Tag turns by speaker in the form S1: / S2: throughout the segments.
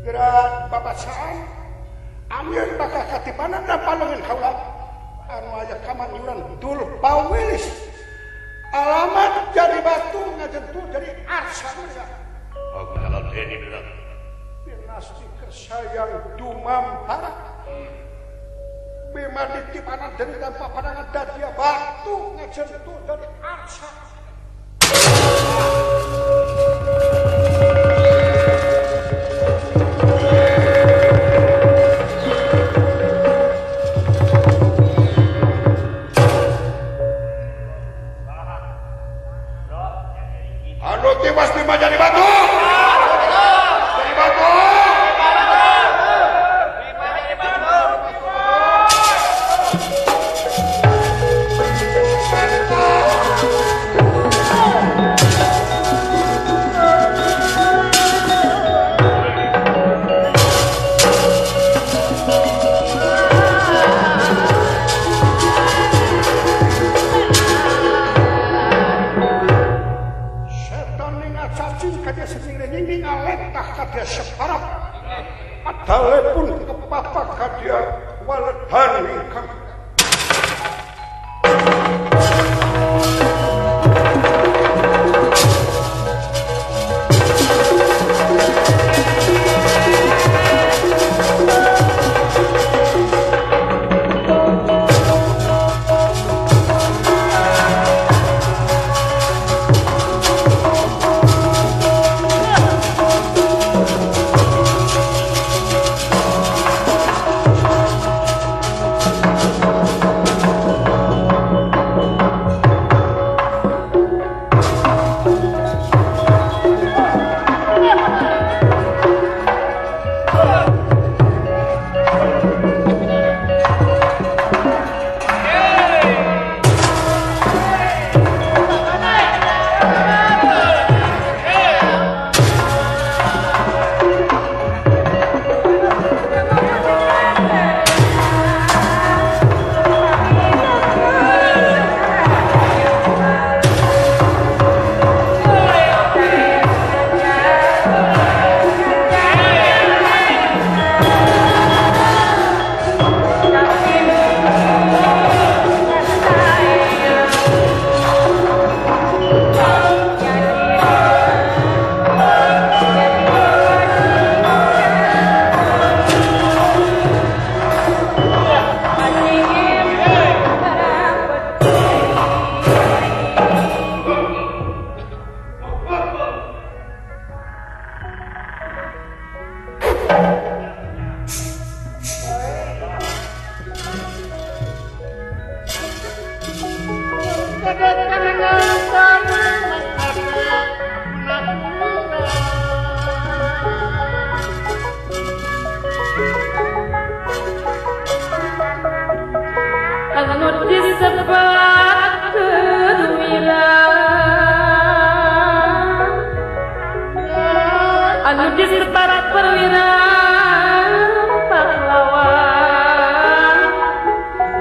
S1: gerak babasaan ambil bakal katipanan dan palungan kaula anu aya kamanyuran Dul Pawilis alamat jadi batu ngajentul jadi arsa mereka
S2: kalau ini benar
S1: dinasti kesayang dumam para bima ditipanan dari tanpa pandangan dadia batu ngajentul jadi arsa anu tiwas bima jadi batu jadi batu dia separah adalepun kepapa kadia waledan ingkang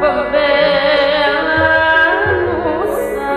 S3: Pembela Nusa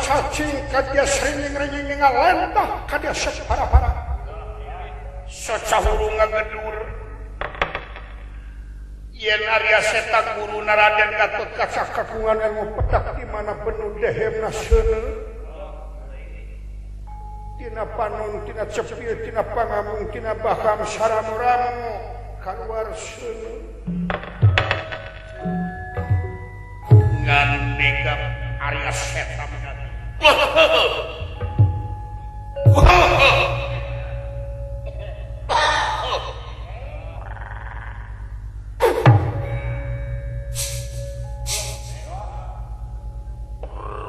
S1: cacing kadia sering-ring ngalentah kadia separa-para sacahuru ngagedur yen Arya Seta guru Raden Gatot Kaca kagungan ilmu petak di mana penuh dehemna seuneu tina panon tina cepil tina pangamung tina baham saramuramu kaluar seuneu ngandika Arya Seta menadi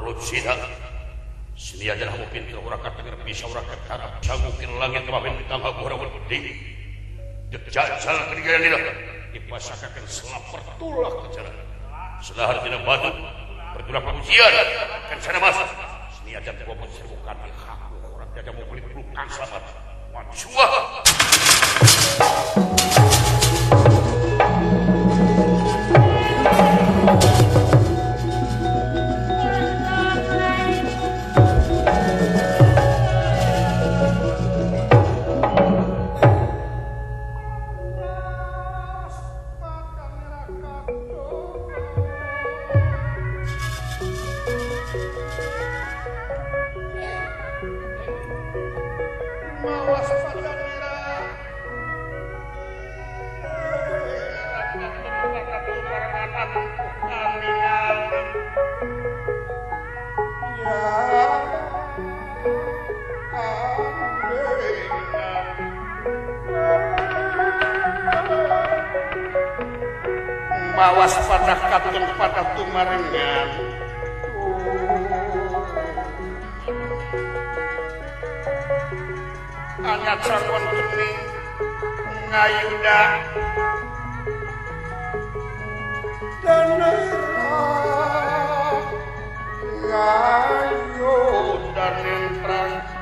S2: Rutsida sini aja mungkin urakat dengan bisa urakat harap mungkin langit kemarin ditambah orang berdiri jajal ketiga yang dipasangkan selapar tulah ke jalan selahar tidak batu bertulah pengujian kan sana masuk sini aja gua menserukan haku orang jaga mau beli pelukan selamat mancua
S1: mawas patah katun patah tumarengan anyat sarwan kening ngayuda dan ngayuda nentran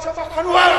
S1: coba keluar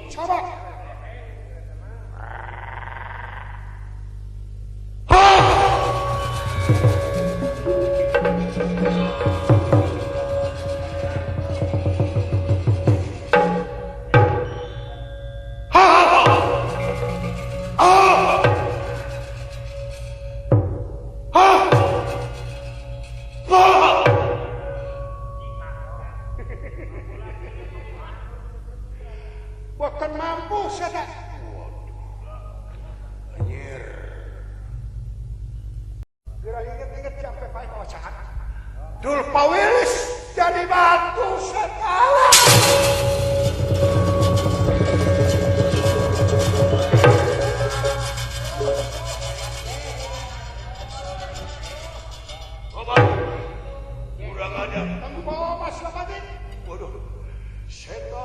S1: Coba. Bukan mampu saya. Anjir. Kira inget-inget sampai pakai kawasan. Dul Pawilis jadi batu sekali.
S2: Kurang ada.
S1: Tempo Mas Lapati.
S2: Waduh.
S1: Setan.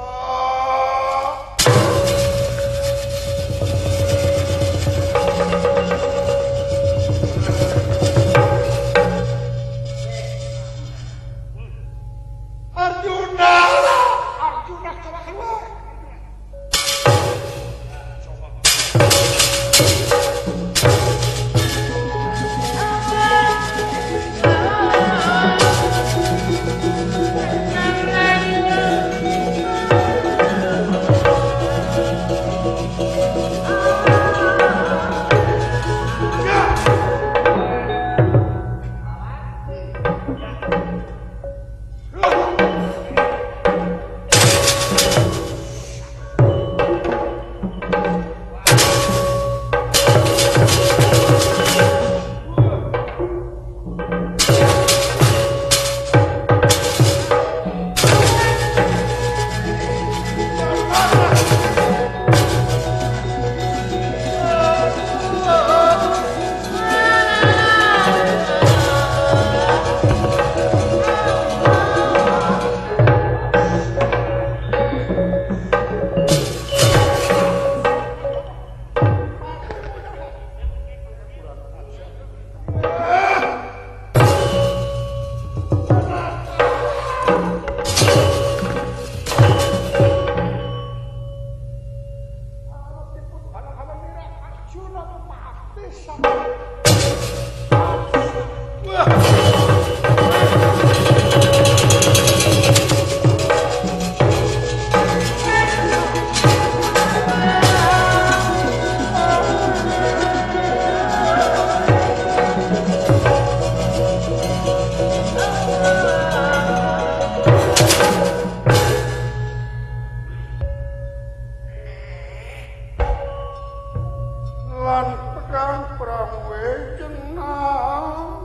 S1: Arjuna coba keluar. Lan tegang prawe jenang.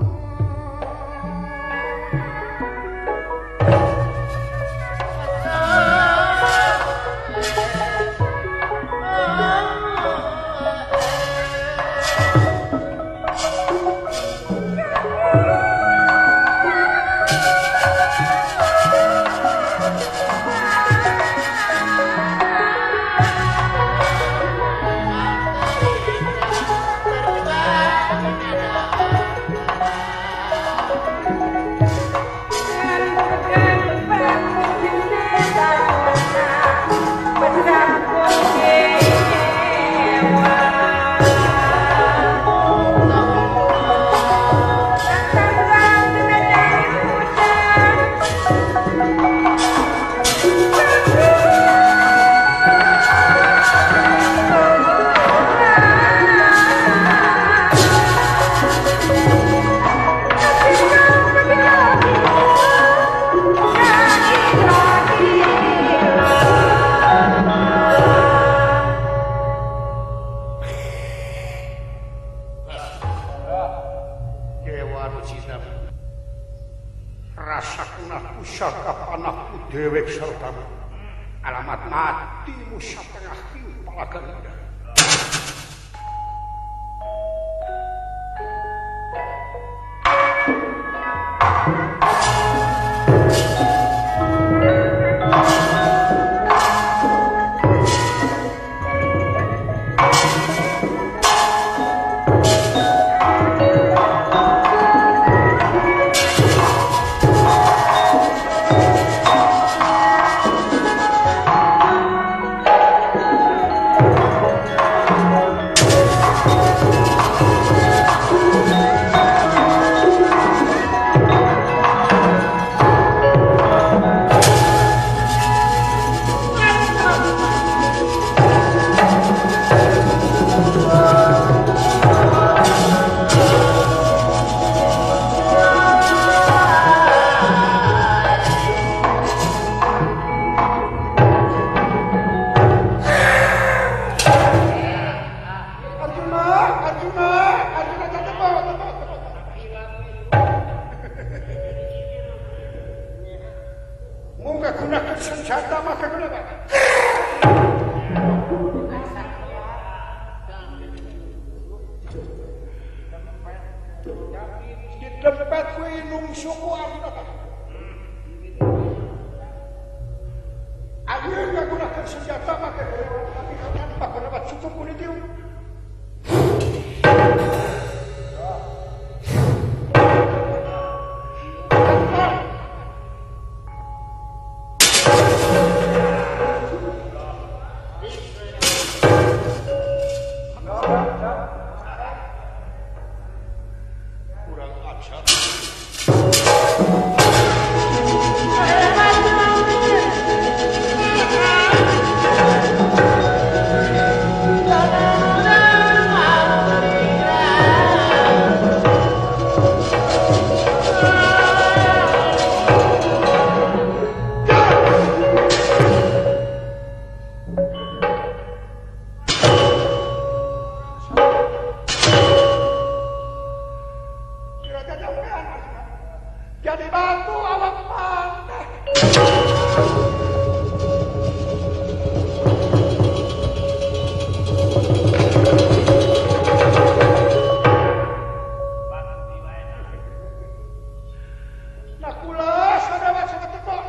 S1: Rasa kunah pusaka panahku dewek serta alamat matimu satengah timpalakan udara.
S2: kurang ajar.
S1: Jadi batu awak pantai. Nah kula sadawa saketekok.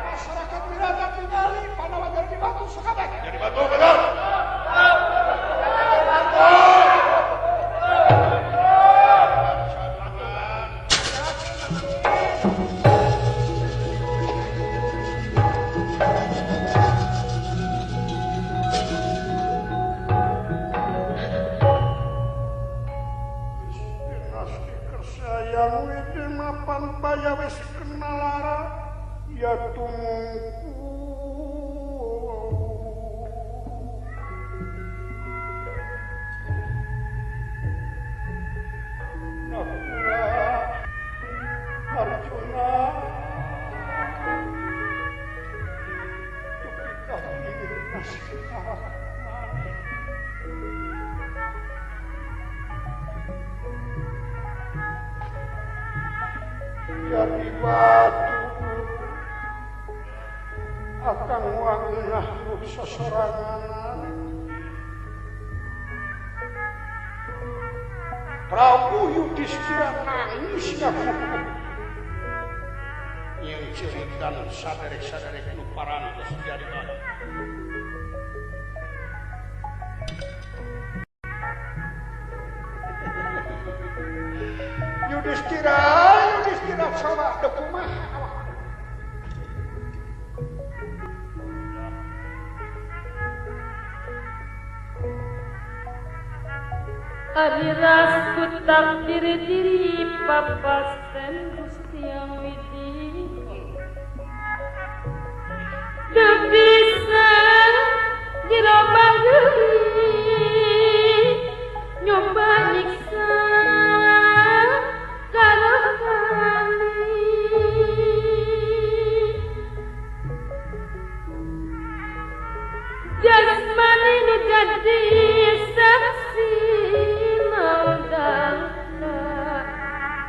S1: Masyarakat Wirata tinggali Pandawa jadi batu sakabeh.
S2: Jadi batu betul.
S1: Sayang widi mapan baya wis kenalara ya tumungku Nakula Arjuna Tukikah ini nasibah jadi batu akan wanginah seserangan Prabu Yudhistira nangis ngaku yang ceritan saderek-saderek nu parantos jadi batu Yudhistira coba dekumah
S3: Ari rasku takdir diri papasten Gusti Yang Widi teu bisa dirobah deui nyoba nyiksa karangkali jasmani nu jadi saksi maudana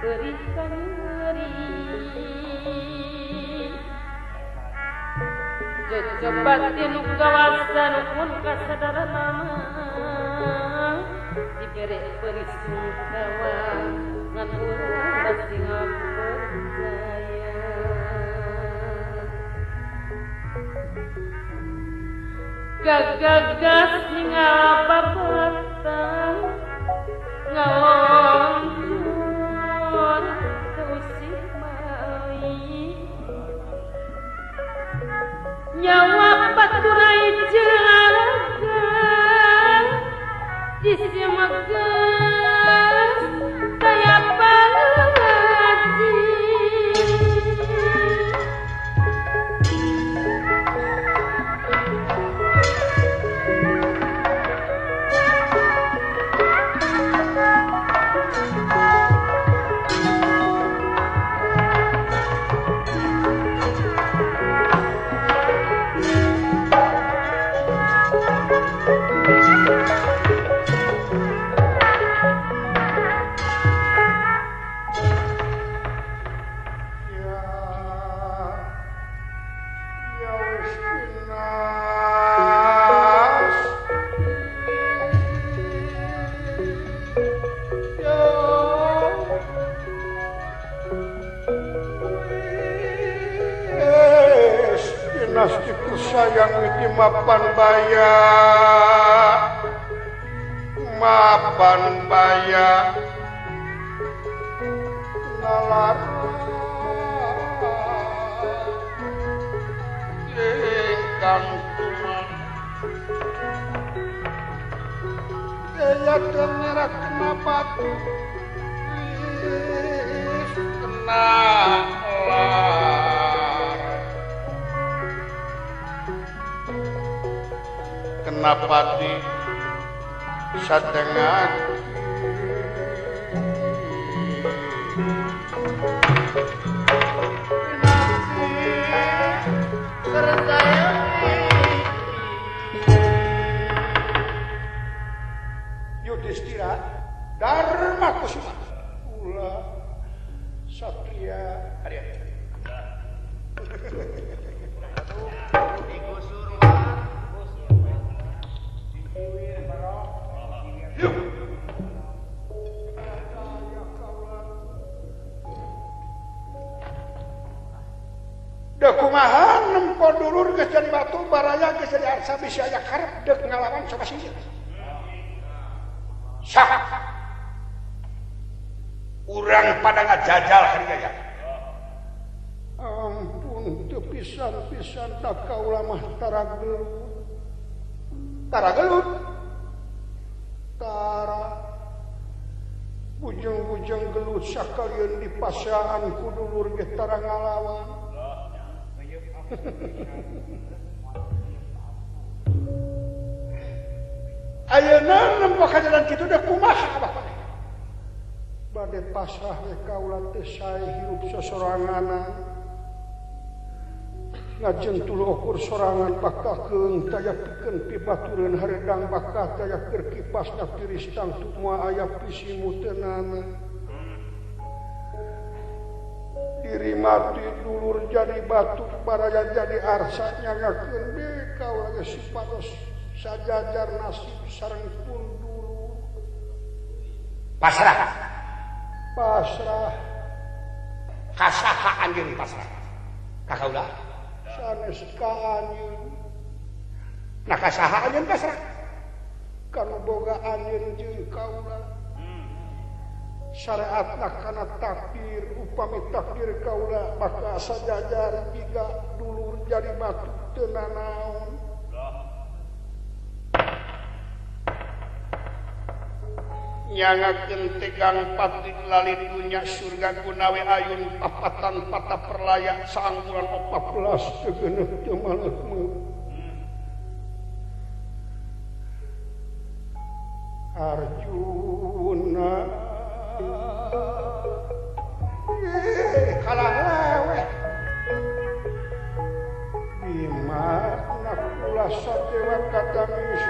S3: berikan ngeri cocobatin nu kawasan pun kasadaran mama dibere perisungkawa ngan urang pasti percaya gagagas ngababatan ngaloncor keusik mai nyawa paturai jelaga disimagas kaya palaji
S1: sayang witi mapan baya nalar ingkang tuman daya dengerak kena batu kena lar kena pati sadengan Yudhistira Dharma Kusuma Ula Satria Arya kumaha nempo dulur geus jadi batu baraya geus jadi arsa bisi aya karep deuk ngalawan sama singgit sah urang pada ngajajal harigaya ampun teu pisan-pisan tak kaula mah taragelut tara bujeng-bujeng gelut sakalian di pasaan ku dulur ge tara ngalawan ayeuna nempo kajalan kitu da kumaha abah bade pasrah we kaula teh sae hirup sosoranganan ngajentul ukur sorangan bakakeun taya pikeun pibatureun haredang bakah taya keur kipasna piristang moal aya pisimu teunana diri mati dulur jadi batu baraya jadi arsa nyangakeun deui kaula geus sipatos sajajar nasib sareng pun dulur pasrah kasaha anjeun pasrah ka kaula sanes ka anjeun nah kasaha anjeun pasrah kanu boga anjeun jeung kaula syariatna kana takdir upami takdir kaula bakal sajajar jiga dulur jadi batu teu nanaon nyangakeun tegang pati lalitunya surga gunawe ayun papatan patah perlaya saang bulan 14 teu geuneuh teu maleuh Arjuna kalah lewe dimana kula sadewa kadangis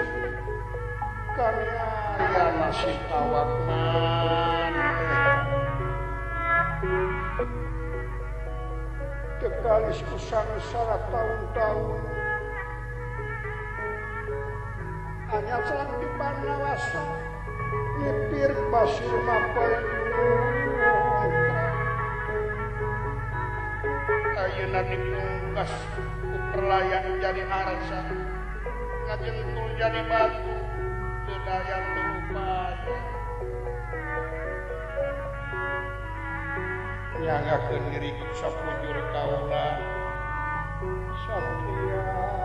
S1: kami aya nasib awak maneh tekalis kusangsara tahun-tahun hanya selang di panawasa nyepir pasir mapai ayeuna dipungkas ku perlayan jadi arsa ngajentul jadi batu teu daya lupaya nyangakeun diri sapujur kaula satria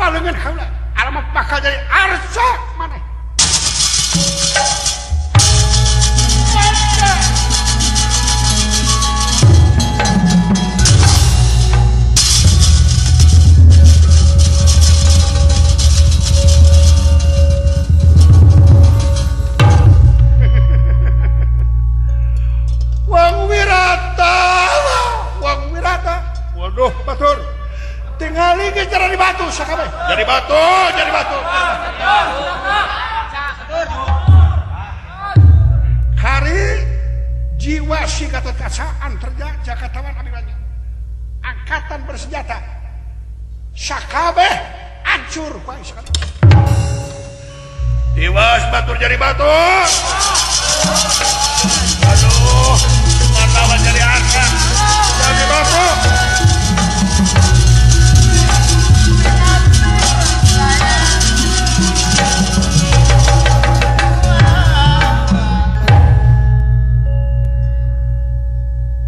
S1: palengan kaula alamat bakal jadi arsa maneh
S2: Jadi batu, jadi batu.
S1: Hari jiwa si Gatot Kaca antarja Jakatawan abdi banyak. Angkatan bersenjata. Sakabeh hancur bae sekali.
S2: Tiwas batur jadi batu. Aduh, matawa jadi angkat. Jadi batu.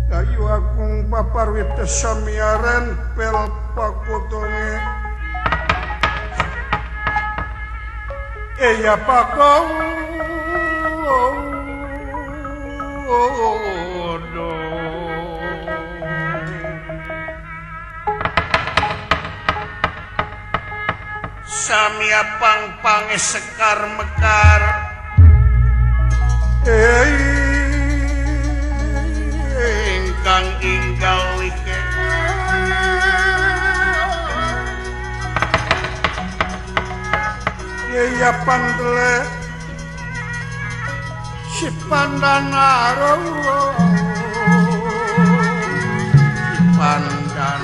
S1: Dayu agung paparwit samiaren pel pakutonge. Eya pakau
S2: Samia pang-pange sekar mekar. Ingkang inggal like.
S1: Eya pandele si pandana rawo
S2: Pandan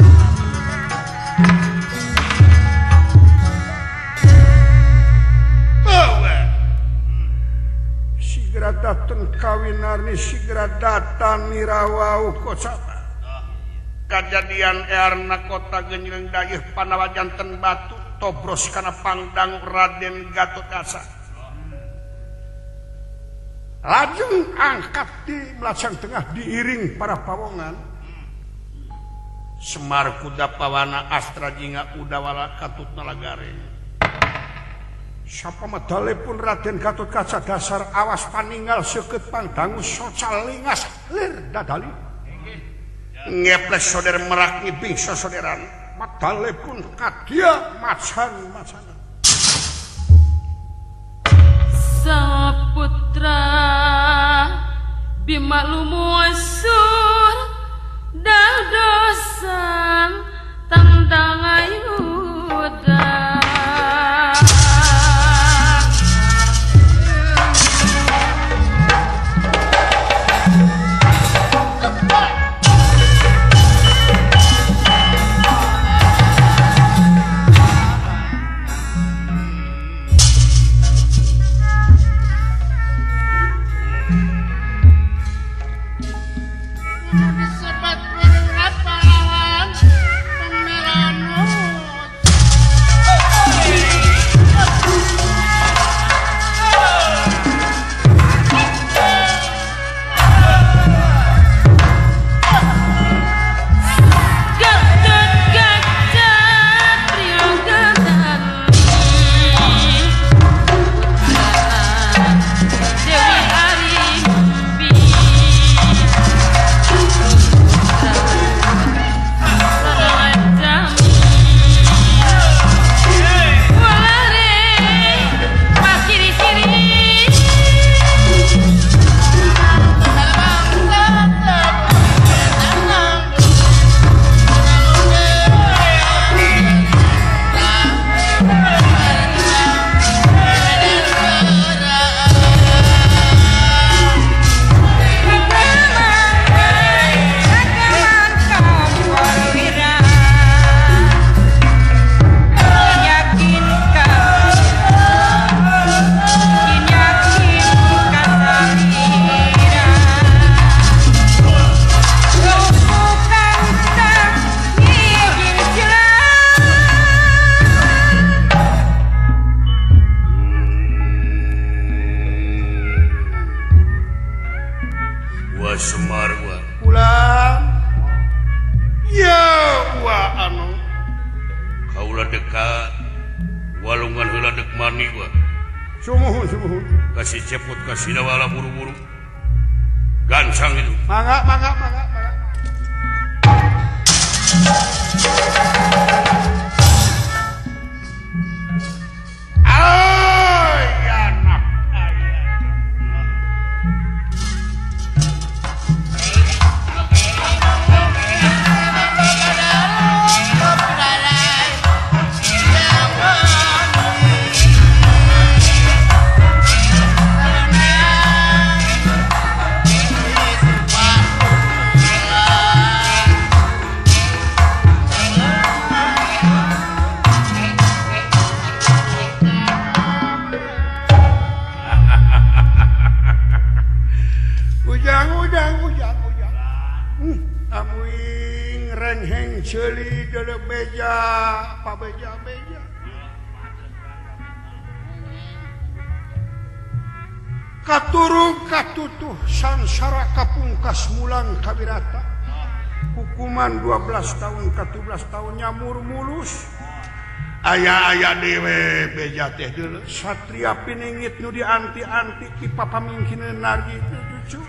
S1: sigera datang kawinarni sigera datang nirawau kocapa
S2: kejadian erna kota Genjleng Dayeuh Panawa janten batu tobros kana pangdang Raden Gatot Kaca.
S1: Lajeng angkat di belakang tengah diiring para pawongan.
S2: Semar kuda pawana astra jingga udawala katutna lagare.
S1: Sapa medale pun Raden Gatot Kaca dasar awas paninggal seukeut pangdangu socal lingas lir dadali.
S2: Ngeples saudara merak ngibing sosoderan.
S1: Medale pun kadia macan-macan.
S3: Saputra Bima Lumuasur dadosan tandang ayuda.
S2: Walungan heula dek mani gua.
S1: Sumuhun.
S2: Kasih cepot kasih dawala buru-buru. Gancang itu.
S1: Mangga. amuing rengheng ceuli deuleu beja pabeja-beja katurung katutuh sansara kapungkas mulang kabirata hukuman 12 tahun ke 17 tahun nyamur mulus aya dewe beja teh deuleu satria piningit nu dianti-anti ki papamingkina nargi cucu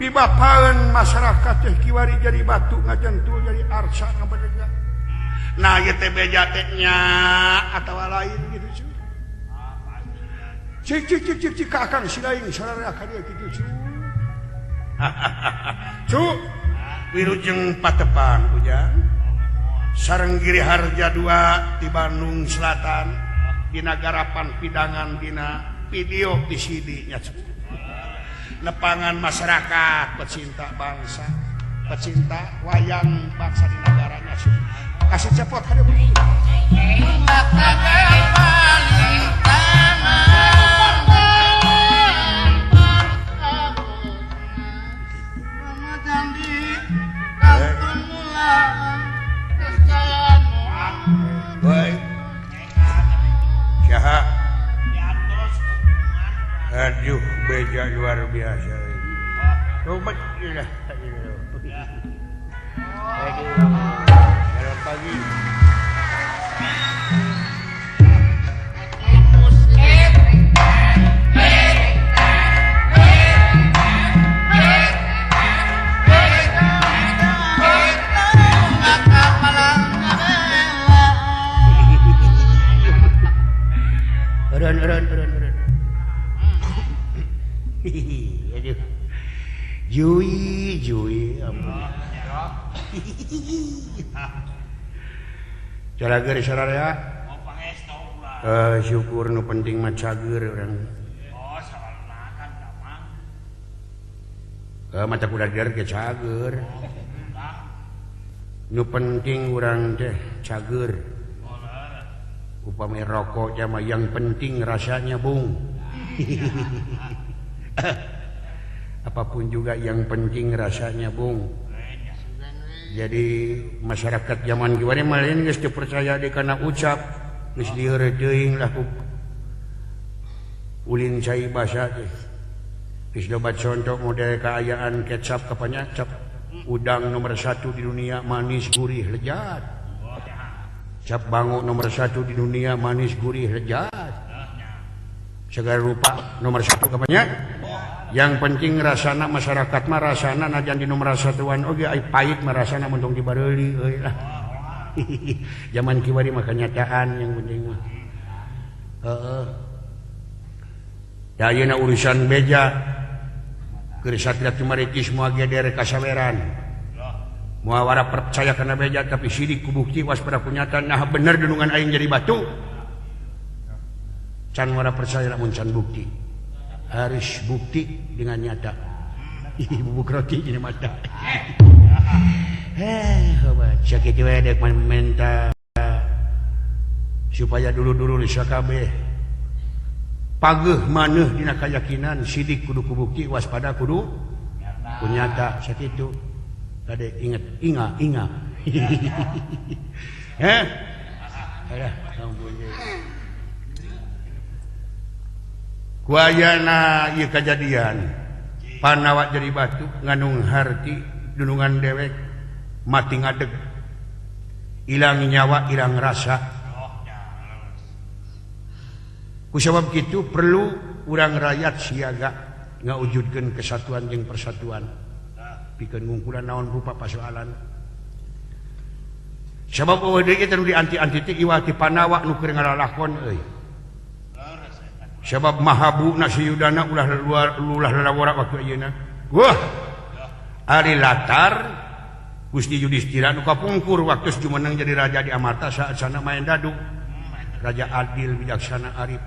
S1: pibapaeun masyarakat teh kiwari jadi batu ngajentul jadi arsa ngabadega nah ieu teh beja teh nya atawa lain gitu cik ka akang silaing sararea ka dieu kitu cu Wilujeng Patepan ujang sareng Giri Harja 2 di Bandung Selatan dina garapan pidangan dina video PCD nya nepangan masyarakat pecinta bangsa pecinta wayang bangsa di negaranya kasih cepot hadir aduh beja luar biasa coba ilah selamat pagi aduh Jui cara geus sararea syukur nu penting mah cager urang mata kudader ge cager nu penting urang teh cager upami rokok mah yang penting rasanya bung apapun juga yang penting rasanya bung jadi masyarakat zaman kiwari malin geus teu percaya deui kana ucap geus lieur teuing lah ku ulin cai basa teh geus loba contoh model kaayaan kecap ka panyacap udang nomor 1 di dunia manis gurih lezat cap bango nomor 1 di dunia manis gurih lezat segala rupa nomor 1 ka panyacap yang penting rasana masyarakat mah rasana najan di nomor 1-an oge ai pahit mah rasana mentong dibareuli euy lah zaman kiwari mah kenyataan yang penting mah heeh da ayeuna urusan beja keur satria timaritis moal geder kasaweran moal wara percaya kana beja tapi sidik ku bukti waspada kunyataan nah bener dunungan aing jadi batu can wara percaya lamun can bukti harus bukti dengan nyata bubuk roti ini mata obat sakit wedek minta supaya dulu-dulu bisa kabeh pageuh maneuh dina keyakinan sidik kudu kubukti waspada kudu kunyata sakitu tadi ingat inga alah ampun kuayana ieu kajadian panawak jadi batu ngandung harti dunungan dewek mati ngadeg ilang nyawa ilang rasa kusabab kitu perlu urang rakyat siaga ngawujudkeun kesatuan jeung persatuan pikeun ngungkulan naon rupa pasoalan sabab eueuh deui teh nu dianti-anti teh iwati panawak nu keur ngalalakon euy sebab mahabu nasi yudana ulah lalawara waktu ayeuna wah ari latar Gusti Yudhistira nu kapungkur waktu jumeneng jadi raja di Amarta saat sana main dadu raja adil bijaksana arif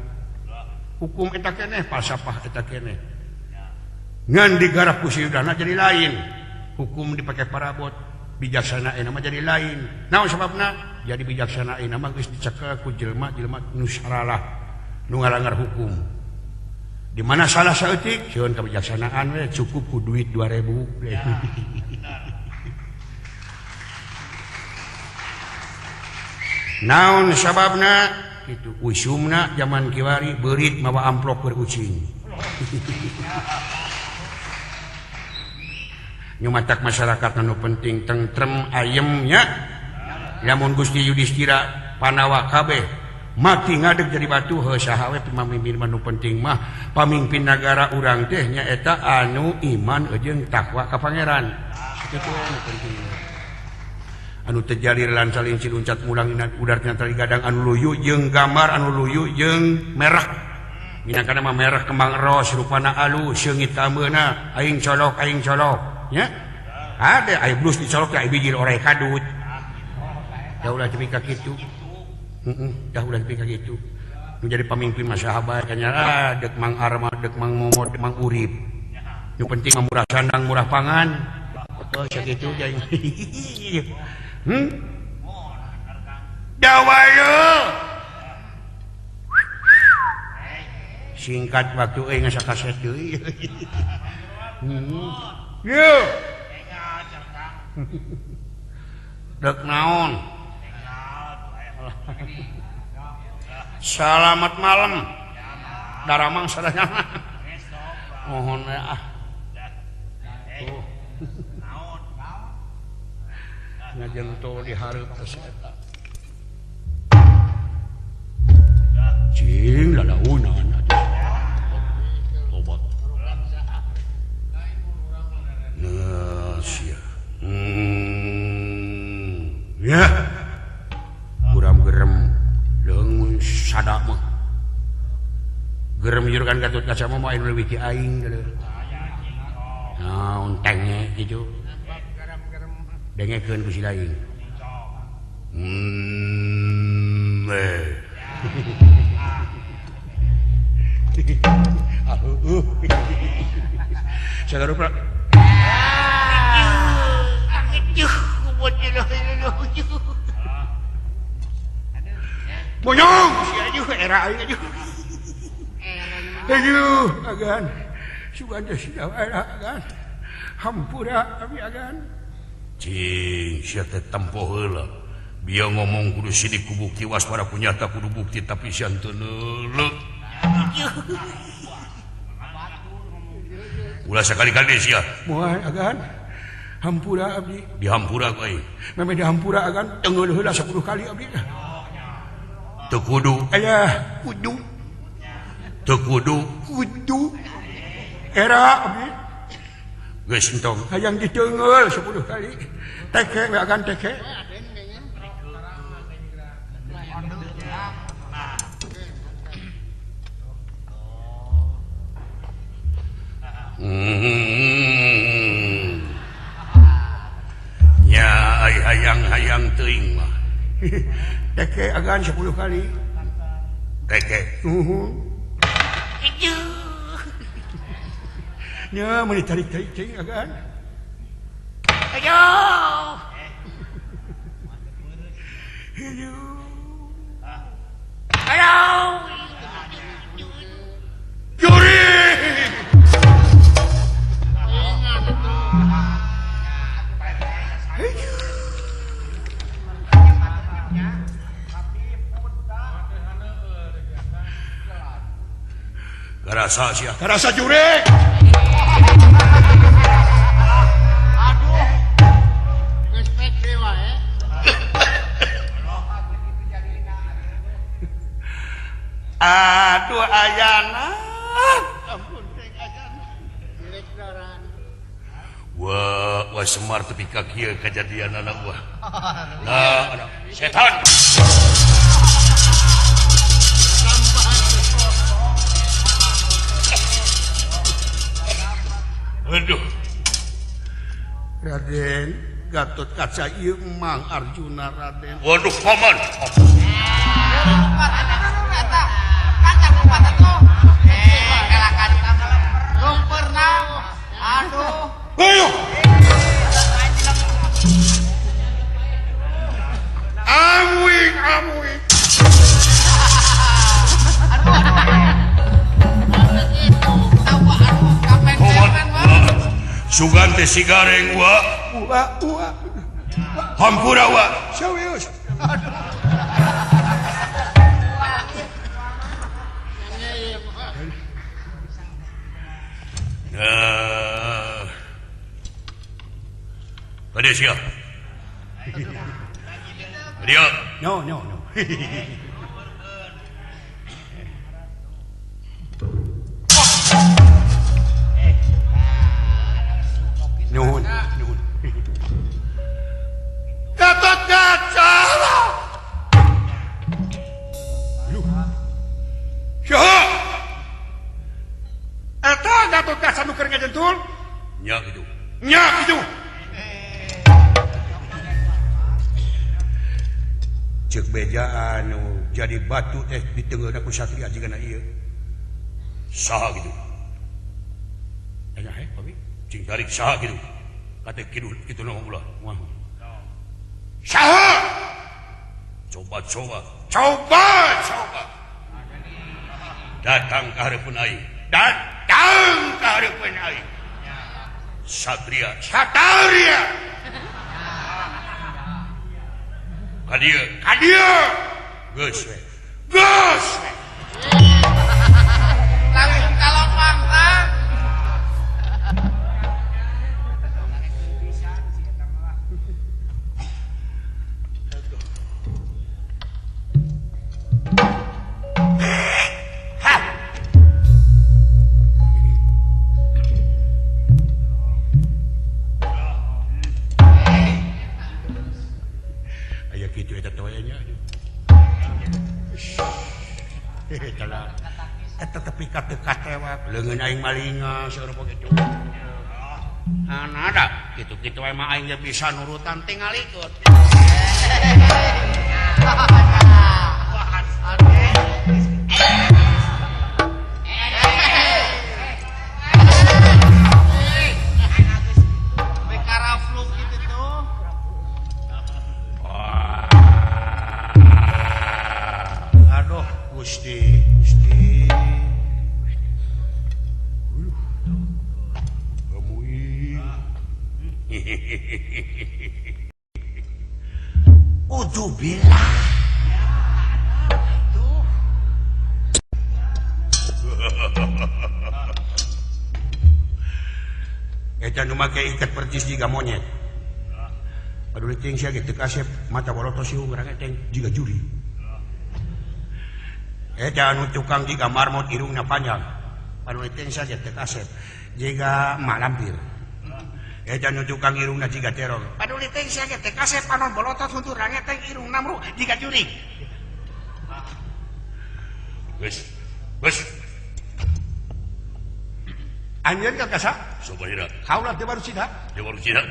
S1: hukum eta keneh falsafah eta keneh ngan digarap ku Yudana jadi lain hukum dipake parabot bijaksana mah jadi lain naon sababna jadi bijaksana mah geus dicekel ku jelema-jelema nu saralah nu ngalanggar hukum di mana salah saeutik sieun kebijaksanaan we cukup ku duit 2000 naon sababna kitu usumna zaman kiwari beurit mawa amplop berucing nyumatak masyarakat anu penting tentrem ayemnya lamun Gusti Yudhistira Panawa kabeh mati ngadeg jadi batu heuh saha we pamimpin anu penting mah pamimpin nagara urang teh nya eta anu iman jeung takwa ka pangeran kitu anu penting anu terjadi lan saling ciluncat mulang udarnya tali gadang anu luyu jeung gambar anu luyu jeung merah minangkana mah merah kembang ros rupana alus seungit kambeuna aing colok nya ada aya blus dicolok aya biji orai kadut da ulah tepi ka kitu dah ulah tepi ka kitu nu jadi pamimpin mah sahabat kanya dek Mang Arma dek Mang Momot dek Mang Urip nu penting mah murah sandang murah pangan oh sakitu jadi dawayo singkat waktu ngasa kaset deui yo dek naon selamat malam daramang sadaya mohon ya ngajento di hareup tos eta cing lalaunan obat sia ya buram gerem leung sada mah gerem jurukan Gatot Kaca mah anu leuwih ti aing naon tenge kitu dengekeun ku si lain sagarupa Bonyong si ajuh era aing ajuh agan sugan teh sia era agan hampura abi agan cing sia teh tempo heula bieu ngomong kudu sidik ku bukti waspada kunyata kudu bukti tapi sian teu leuleuh ulah sakali-kali sia moal agan hampura abdi dihampura ku aing meme dihampura agan teungeul heula 10 kali abdi teu kudu aya kudu teu kudu era abdi geus entong hayang diteungeul 10 kali teke we agan teke nya ai hayang teuing mah teke agan 10 kali teke nya meuni tarik-tarik teuing agan ayo ayo juri Karasa sia, karasa jure. Aduh. Respect dewa Aduh ayana. Ampun teh ayana. Jelek daran. Wah Semar tepi ka kieu kajadianana wah. Nah, setan. Aduh. Raden, Gatot Kaca ieu Mang Arjuna Raden. Waduh, paman. Aduh. Ayo. Amwing. Aduh.
S2: Sugan teh si gareng wa. Hampura wa.
S1: Serius.
S2: Pada siap. Dia.
S1: No. Nuhun. Gatot kaca. Syah. Eta Gatot kaca nu keur ngajentul?
S2: Nya gitu.
S1: Cek beja anu jadi batu teh di tengahna ku satria jigana ieu.
S2: Saha gitu. Tanya Pabi. Cing tarik saha gitu. Kata kidul itu nama ulah. Wah.
S1: Saha?
S2: Coba.
S1: Datang ka hareupeun aing.
S2: Satria. Kadia. Geus.
S3: Langsung kalau pangkang.
S1: Aya kitu eta toyanya. Eta tepi ka dekat tewak leungeun aing malinga saur begitu.
S4: Nada, gitu-gitu emang aing ge bisa nurutan tingalikeun.
S1: Aduh, Gusti.
S4: Udzubillah.
S1: Eta nu make ikat percis jiga monyet. Paduli teuing sia ge teu kasep mata borotos ieu urang teh jiga juri. Eta anu tukang jiga marmot irungna panjang. Paduli teuing sia ge teu kasep jiga mak lampir. Eta nu tukang irungna jiga terong.
S4: Paduli teh sia ge teh kasep panon bolotot hunturang teh irung namru jiga jurig.
S2: Geus.
S1: Anjeun ka kasa?
S2: Sobahira.
S1: Kaulah teh baru cina.
S2: Dia baru cina.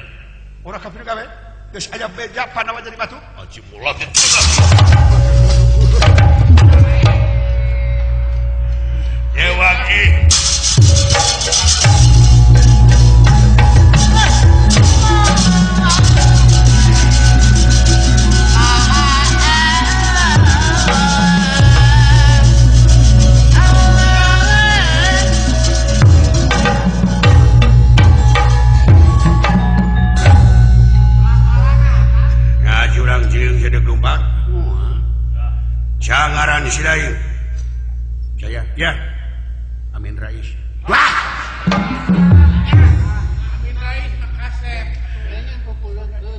S1: Urang kafir gawe. Geus aya beja panawa jadi batu.
S2: Aci mulat itu. Dewaki.
S1: Jurang jeung sedek lumbang. Jangaran si lain. Jaya, ya. Amin Rais.
S4: Wah.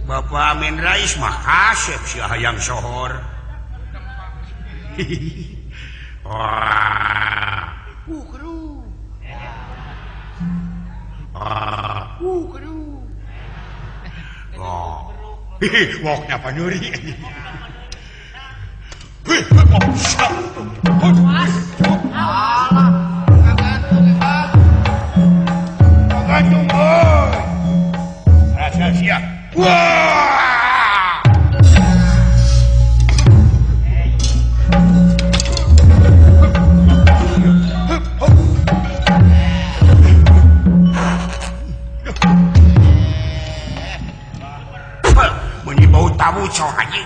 S1: Bapak Amin Rais mah kasep si hayang sohor. Wah. Kru. Kru. Oh. Wok apa nyuri? Gantung boy. Rasa siap. Wah. Bau tabu cowok aja.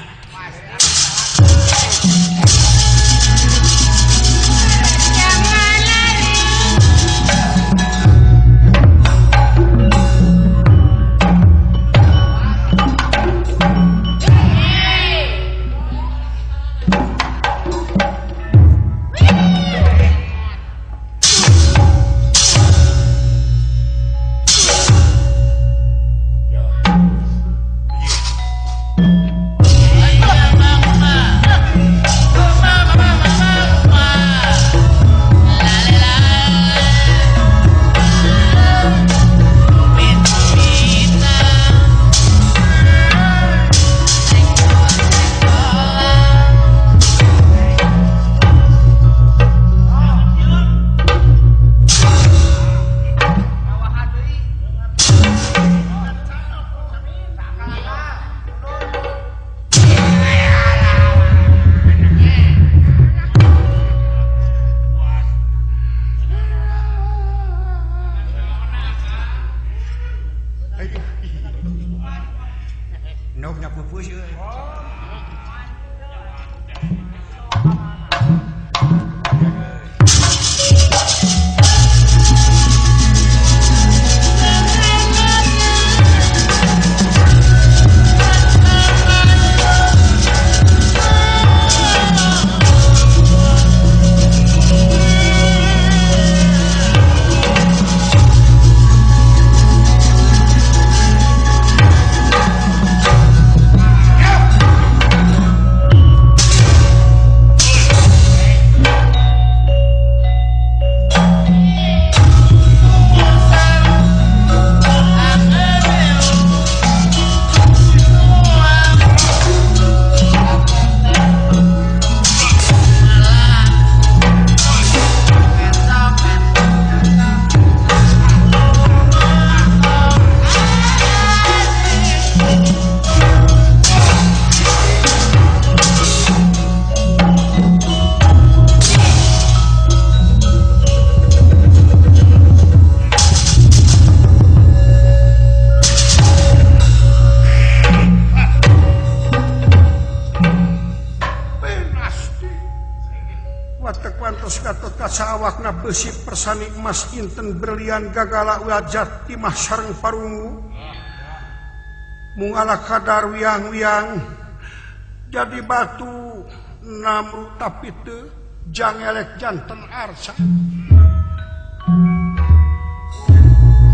S1: salawakna besi persani emas inten berlian gagala wajat timah sareng parungu mungala kadar wiang-wiang jadi batu namru tapi teu jangelek janten arsa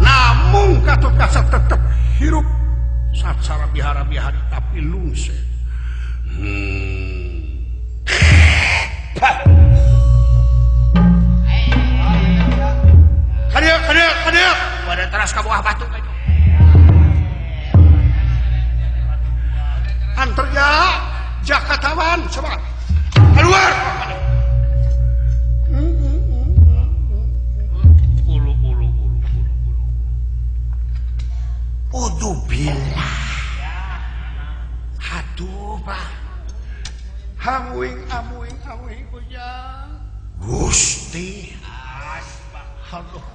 S1: namun katut kasa tetep hirup sacara bihara-bihari tapi lungse Kadia pada teras ke bawah batu antar ya Jakatawan coba keluar Uduh billah aduh pak hamuing ujang Gusti aduh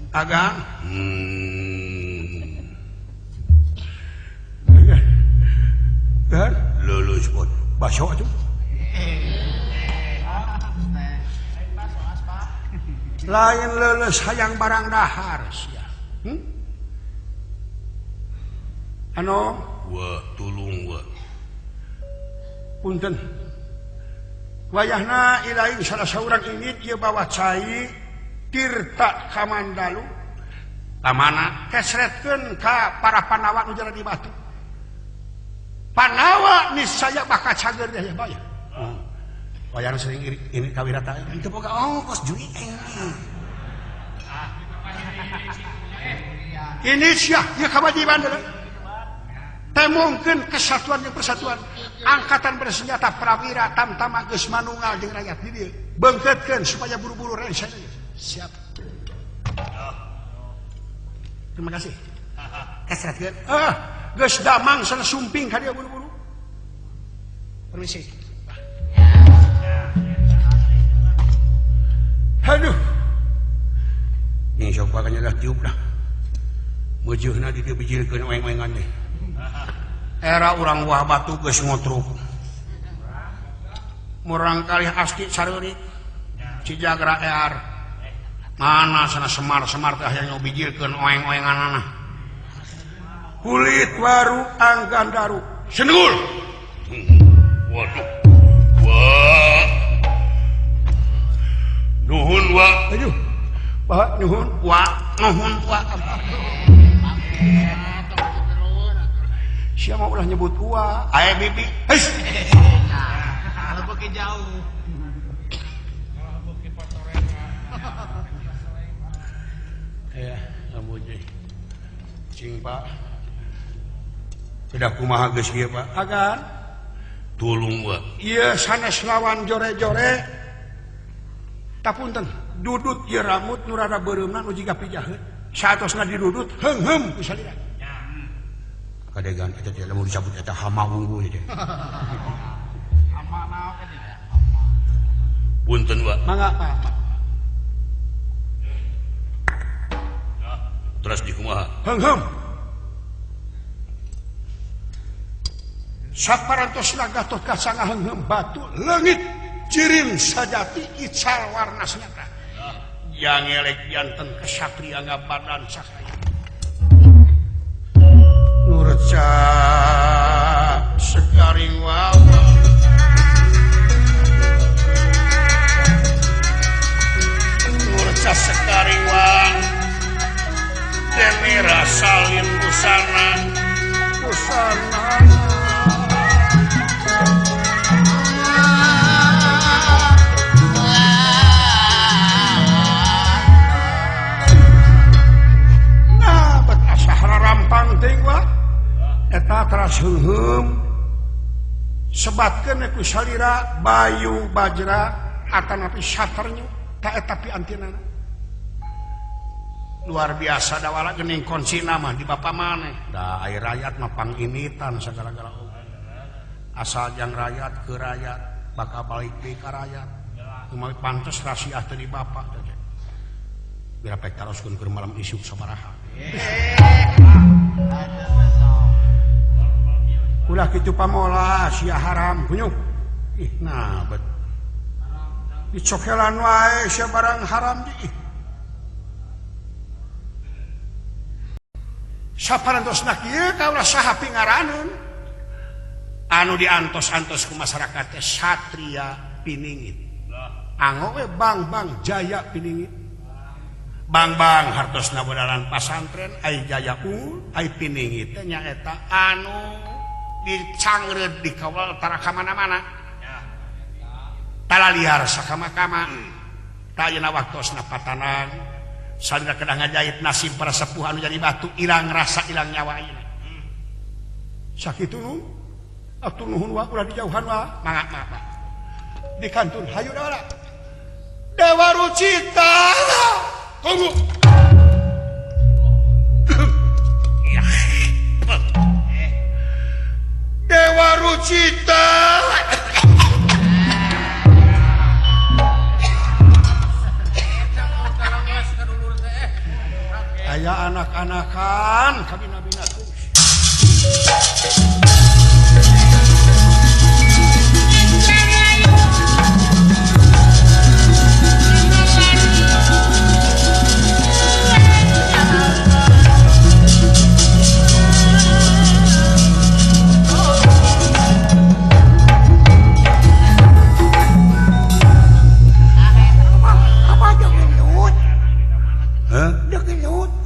S1: agang kan lulus pun baso aja lain lulus hayang barang dahar sia ano
S2: wa tulung wa
S1: punten wayahna ilaing salah seorang ini dia bawa cai tirta kamandalu kamana kesretkeun ka para panawa nu jara di batu panawa niscaya bakal cager deh ya bayar wayahna sering ini kawirata itu boga ongkos juri ini sia ya kewajiban temungkeun kesatuan jeung persatuan angkatan bersenjata prawira tamtama geus manunggal jeung rakyat di dieu beungkeutkeun supaya buru-buru rensen siap terima kasih kasratkeun geus damang sana sumping ka dieu buru-buru permisi aduh ini coba kanya dah tiup dah meujeuna di dieu bijilkeun oeng-oengan deh era urang wah batu geus ngotruk murang kali asti sareurik Cijagra ear mana sana semar-semar teh hayang ngobijilkeun oeng-oenganana kulit waru anggan daru senegul
S2: waduh wah nuhun wa
S1: aduh bah nuhun wa siapa ulah nyebut gua aya bibi heis
S4: Kalau bukit jauh.
S1: ya amun cing pak tidak kumaha geus kieu pak agan
S2: tulung wa
S1: ieu sanes lawan jore-jore tapunten dudut ieu rambut nu rada beureumna nu jiga pijaheun saatosna didudut heung-heung ku salira kadegan eta teh lamun disebut eta hama unggul teh
S4: Hama naon kan ya?
S2: punten wa
S1: mangga pak
S2: terus di kumaha
S1: heung-heung saparantosna gatot ka sanga heung-heung batu leungit cirin sajati ical warnasna yang elek janten kesatria ngabadan sakaya nurca sekaring wawa nurca sekaring wang demira salin busana nah bet asahara rampang ting wa eta teras heum sebatkeun ku salira bayu bajra atanapi saternya ta eta pi antinana luar biasa dawala geuning konsina mah di bapa maneh da air rakyat mah pangimitan sagala-gala asal jang rakyat ke rakyat bakal balik deui ka rakyat kumaha pantes rasiah teh di bapa teh bira pek taroskeun keur malam isuk sabaraha ulah kitu pamola sia haram kunyuk ih nah bet dicokelan wae sia barang haram di. Saparantosna kieu kaulah saha pingaraneun anu diantos-antos ku masyarakat teh Satria Piningit. Anggo we Bang Jaya Piningit. Bang hartosna bodalan pasantren ai Jaya Unggul ai Piningit teh nyaeta anu dicangreud dikawal tara ka mana-mana. Tara liar sakama-kama. Tayana waktosna patanan salira kedah ngajait nasib para sepuh anu jadi batu ilang rasa ilang nyawa ieu. Sakitu nu atuh nuhun wa ulah dijauhan wa mangga dikantun hayu dawala Dewa Rucita tunggu Dewa Rucita aya anak-anakan kabina-bina tuh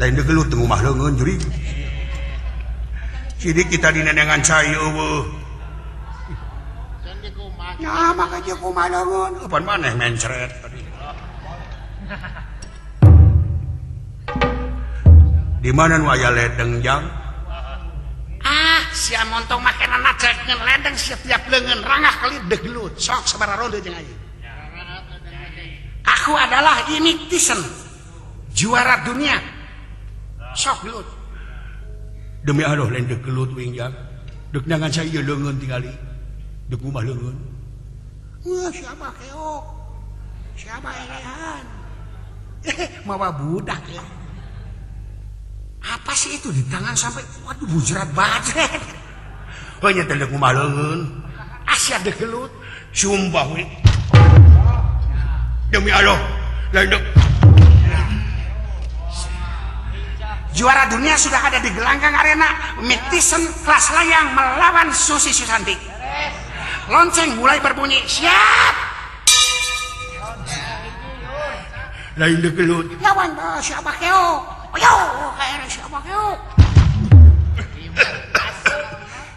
S1: lain degelut teu ngumah leungeun juri. Sidik kita dinenengan cai eueuh. Nya maka jeung kumaha leungeun. Pan maneh mencret tadi. Di mana nu aya ledeng jang? Sia montong makenana cekeun ledeng setiap leungeun rangah kali degelut. Sok sabaraha ronde jeung aing. Aku adalah ini Tyson. Juara dunia. Sok gelut. Demi Allah lain dek gelut wingjang. Dek nangan saya leungeun tingali. Dek ngumah leungeun. Siapa keok? Siapa elehan? Mawa budak ya. Apa sih itu di tangan sampai waduh bujrat banget. Hanya teh dek ngumah leungeun. Asia dek gelut. Sumpah we. Demi Allah lain dek juara dunia sudah ada di gelanggang arena. Tyson kelas layang melawan Susi Susanti. Lonceng mulai berbunyi. Siap. Lain degelut. Lawan siapa keo? Yo, kayak siapa keo?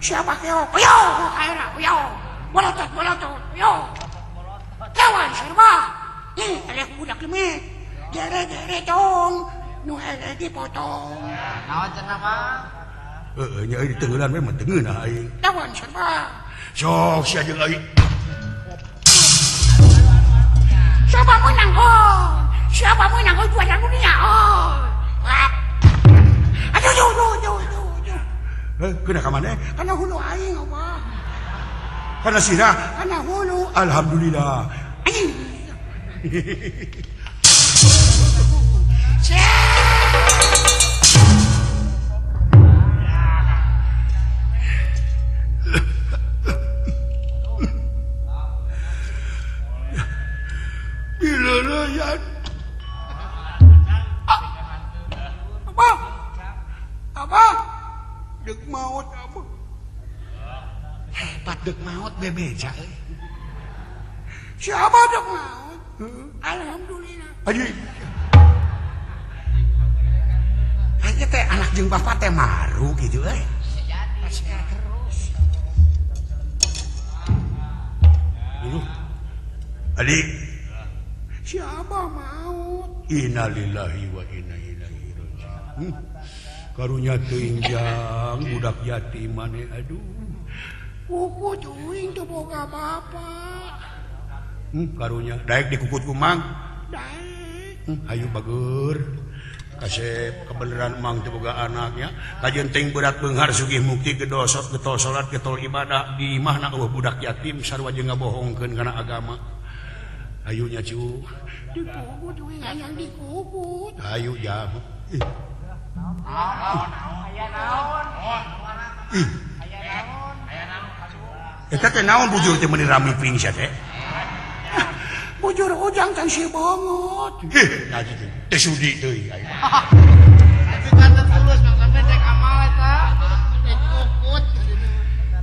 S1: Siapa keo? Yo, kayak yo. Bolotot. Yo. Lawan siapa? Nih, ada budak ini. Dere dong. Nu dipotong. Naon cenah Pak? Nya di tengeulan we mah tengeuna aing. Lawan siapa? Sok sia jeung aing. Siapa menang juara dunia? Aduh. Kena ka maneh? Kana hulu aing apa? Kana sirah? Kana hulu. Alhamdulillah. Bilarayan. Apa? Dek maut apa? Hebat dek maut bebeja. Siapa dek maut? Alhamdulillah. Ayo. Hanya teh anak jeung bapak teh maru gitu euy. Jadi terus. Dulu. Adik. Siapa maut? Innalillahi wa inna ilaihi raji'un. Karunya teuing jang budak yatim maneh aduh. Kuku teuing teu boga bapak. Karunya daek dikukut ku mang. Daek. Ayo bageur. Kasep kebenaran mang teu boga anaknya. Kajeun teuing berat beunghar sugih mukti gedosot getol salat getol ibadah di imahna eueuh budak yatim sarua jeung ngabohongkeun kana agama. Ayunya cu. Dikukut we nganyang dikukut. Ayu jam. Aya naon? Aya naon? Eta teh naon bujur teh meuni rami ping sia teh. bujur ujang kan si banget.
S2: Nah gitu. Teh sudi deui aing.
S4: Tapi kata tulus sampai dek amal eta. Dek ukut.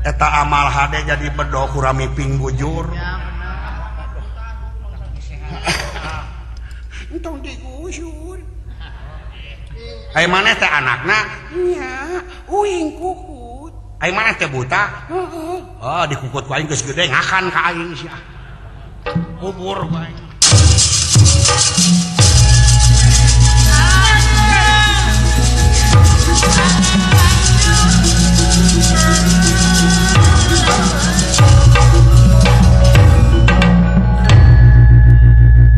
S1: Eta amal hade jadi bedo kurami ping bujur.
S4: Ya benar.
S1: Entong digusur.
S2: Ai maneh teh anakna?
S1: Nya, uing kukut.
S2: Ai maneh teh buta?
S1: Heeh.
S2: Oh, dikukut ku aing geus gede ngakan ka aing sia. Kubur bae.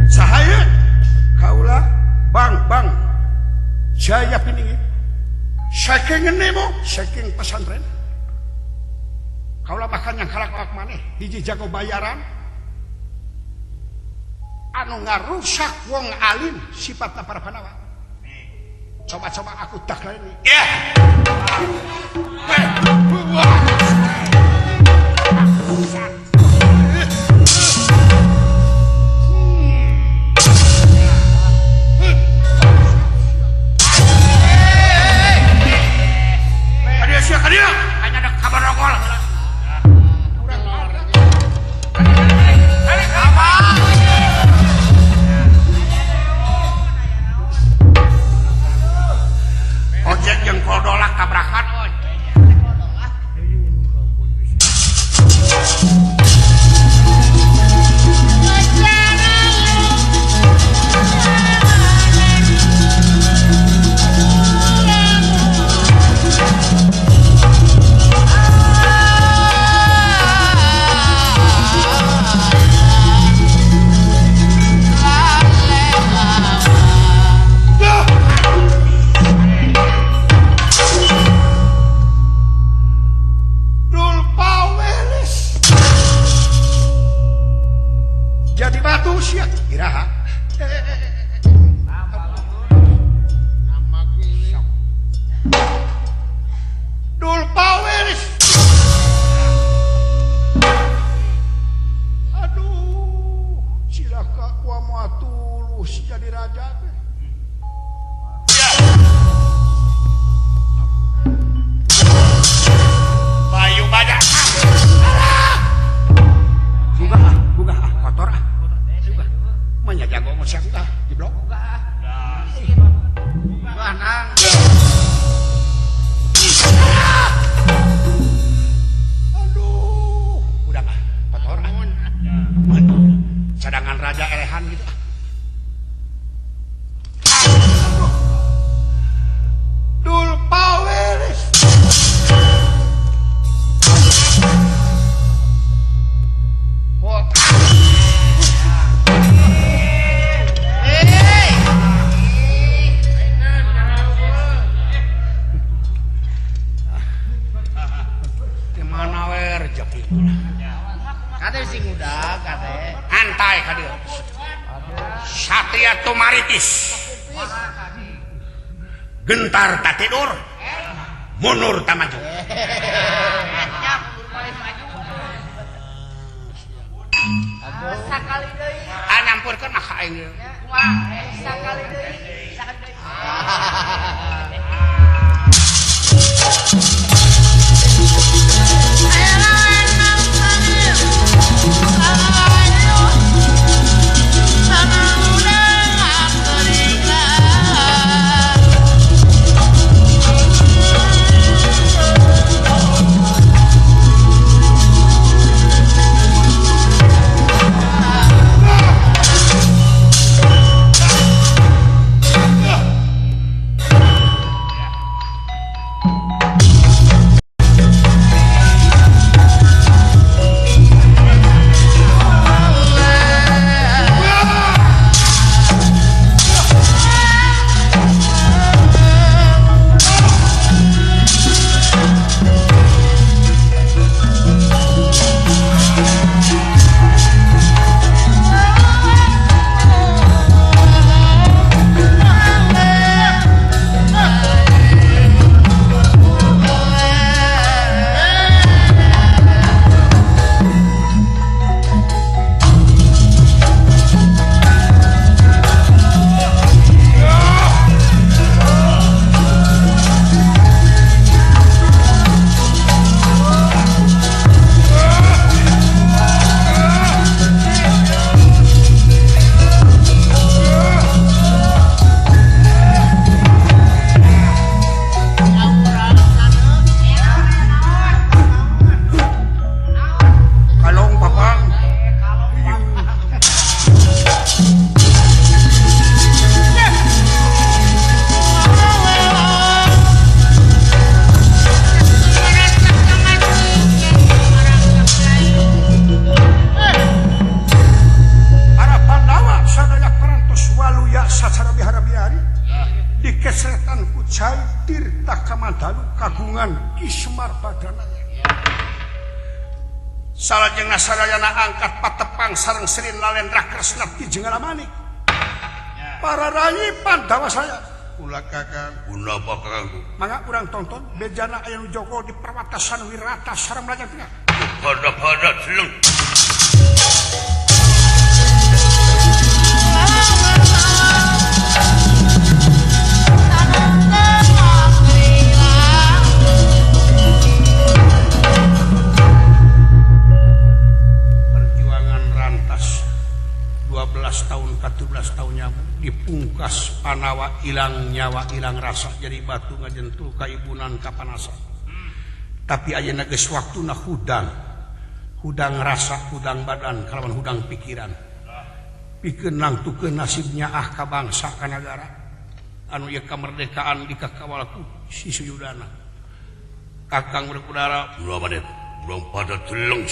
S1: Sahaya kaula bang saya piningi saking nemo saking pesantren kaula bahkan yang kalak-kalak maneh hiji jago bayaran anu ngarusak wong alim sifatna para panawa. Coba-coba aku taklani.
S2: Ya.
S4: Kadia hanya ada kabar rokol.
S2: Ojek yang kodolak tabrakan.
S1: Jadi batu siap iraha. Dul pawelis. Aduh, cilaka gua mau tulus jadi raja.
S2: Bayu badak.
S1: Buka kotor ah. Manya jago musyak dah di blok.
S4: Nang.
S1: Aduh, udah ah kotor ah. Cadangan raja elehan gitu ah. Dul pawelis.
S2: Mana we rezeki.
S4: Kade sing udah kade.
S2: Antai ka dieu. Satria tumaritis. Gentar tak tidur. Mundur tak maju.
S3: Sakali deui.
S2: Nyampurkeun mah ka aing.
S3: Sakali deui.
S1: Sangara Biari dikesetan ku Cai Tirta Kamadalu kagungan Ki Semar Badranaya. Salajengna sadayana angkat patepang sareng Sri Nalendra Kresna Ki Jenggala Manik. Para rai Pandawa saya. Kula Kakang,
S2: Punapa Kakangku?
S1: mangga urang tonton bejana aya nu jogo di perwatasan Wirata sareng Lajang Tengah.
S2: Pada deleng.
S1: Perjuangan rantas 12 tahun 14 tahun nyamu dipungkas panawa ilang nyawa ilang rasa jadi batu ngajentul kaibunan kapanasan. Tapi ayeuna geus waktuna hudang rasa, hudang badan, kalawan hudang pikiran. Pikeun nangtukeun nasibnya ka bangsa ka nagara. Anu ieu kamerdekaan dikakawalku si Suyudana. Kakang berkudara,
S2: Ulah Raden, urang pada deleng.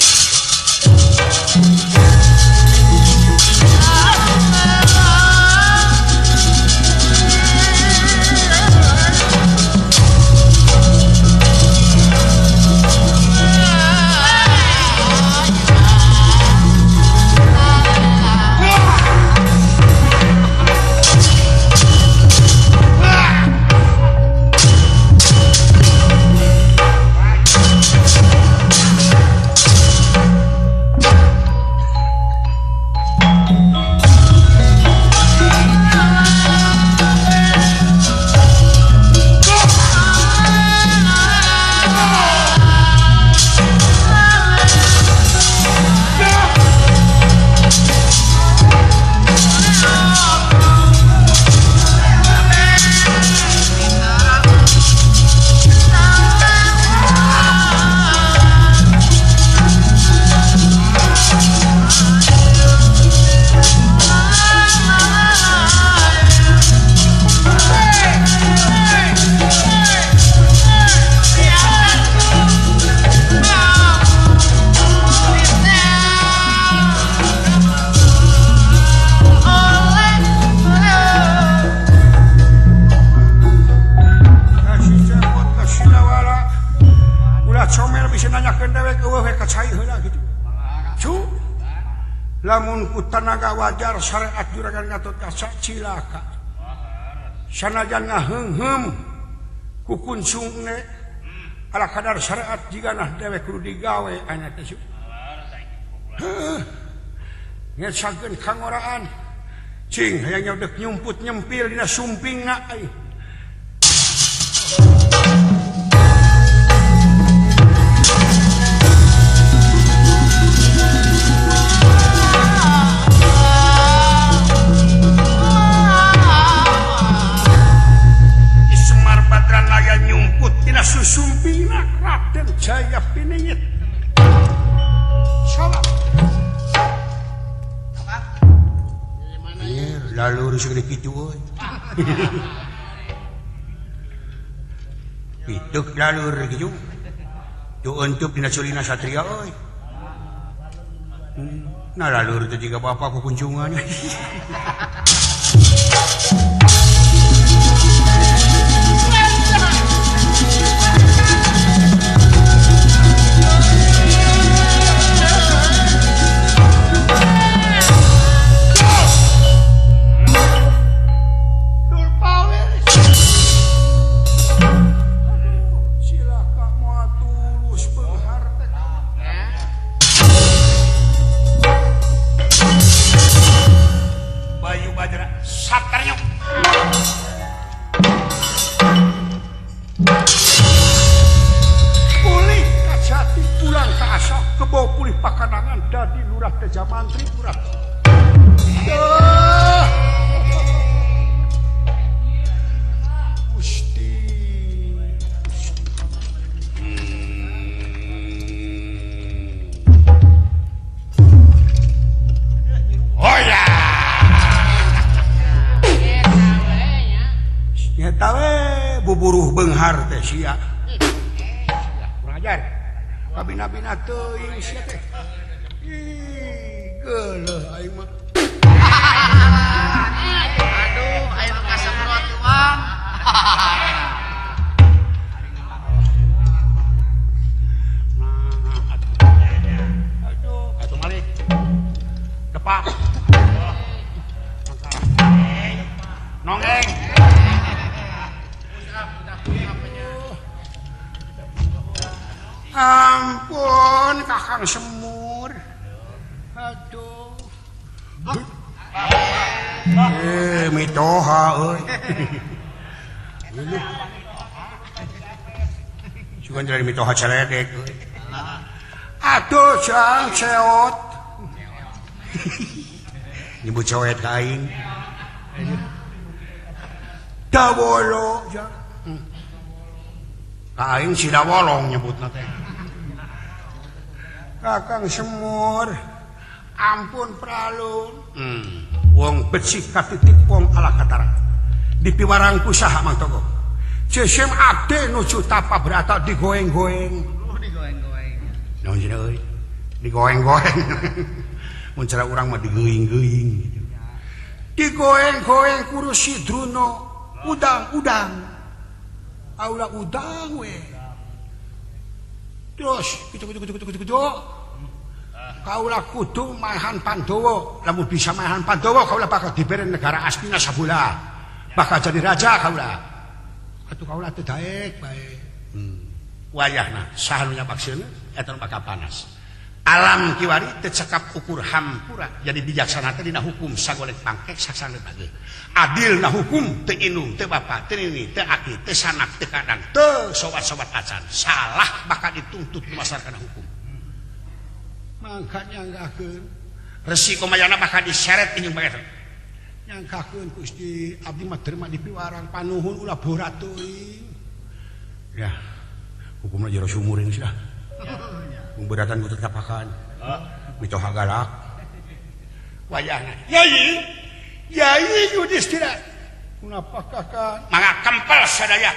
S1: Lamun ku tanaga wajar syariat juragan Gatot Kaca cilaka. Sanajan ngaheungheum ku kuncungne ala kadar syariat jiganah dewe kudu digawe anya teh. Ngesakeun kangoraan. Cing hayang nyodek nyumput nyempil dina sumpingna ai. Susumpina Raden Jaya Piningit. Salam. Lalu segede kitu euy. Pituk lalur kitu. Tu untuk dina sulina satria euy. Nah lalur teh jiga bapak ku kunjungan. Mantri Pura. Gusti. Oh ya. Nyata we buburuh beunghar teh sia. Kurang ajar. Kabina-bina teuing sia teh. Geuleuh aing mah.
S4: Aduh, ayo
S1: Kakang Semur. Aduh. Mitoha euy. Sugan dari mitoha celedek euy. Aduh jang ceot. Nyebut cewek kain. Dawolo jang. Kain si Dawolong nyebutna teh. Kakang Semur. Ampun pralun. Wong becik katitik wong ala katara. Di piwarangku saha Mang Togo. Cesem ade nuju tapa berata digoeng-goeng.
S4: Digoeng-goeng.
S1: Naon cenah euy? Digoeng-goeng. Mun cara urang mah digeuing-geuing gitu. Digoeng-goeng ku si Druno. Udang. Aula udang we. Terus gitu. Kaulah kudu maehan Pandowo. Lamun bisa maehan Pandowo kaulah bakal diberi negara Astina sabula. Bakal jadi raja kaulah. Atuh kaulah teu daek bae. Wayahna saha nu nyabaksieun eta nu bakal panas. Alam kiwari teu cekap ukur hampura. Jadi bijaksana teh dina hukum sagolek pangkek saksana bageu. Adil na hukum teu indung, teu bapa, teu nini, teu aki, teu sanak, teu kadang, teu sobat-sobat acan. Salah bakal dituntut di masyarakat hukum. Mangka nyanggakeun resiko mayana bakal diseret jeung bae. Nyanggakeun Gusti abdi mah terima di piwarang panuhun ulah borat teuing. Ya, hukumna jero sumuring sih dah. Pemberatan ku tetapakan. Mitoha galak. Wayahna. Yai Yudhistira. Kunapa kakak? Mangga kempel sadaya.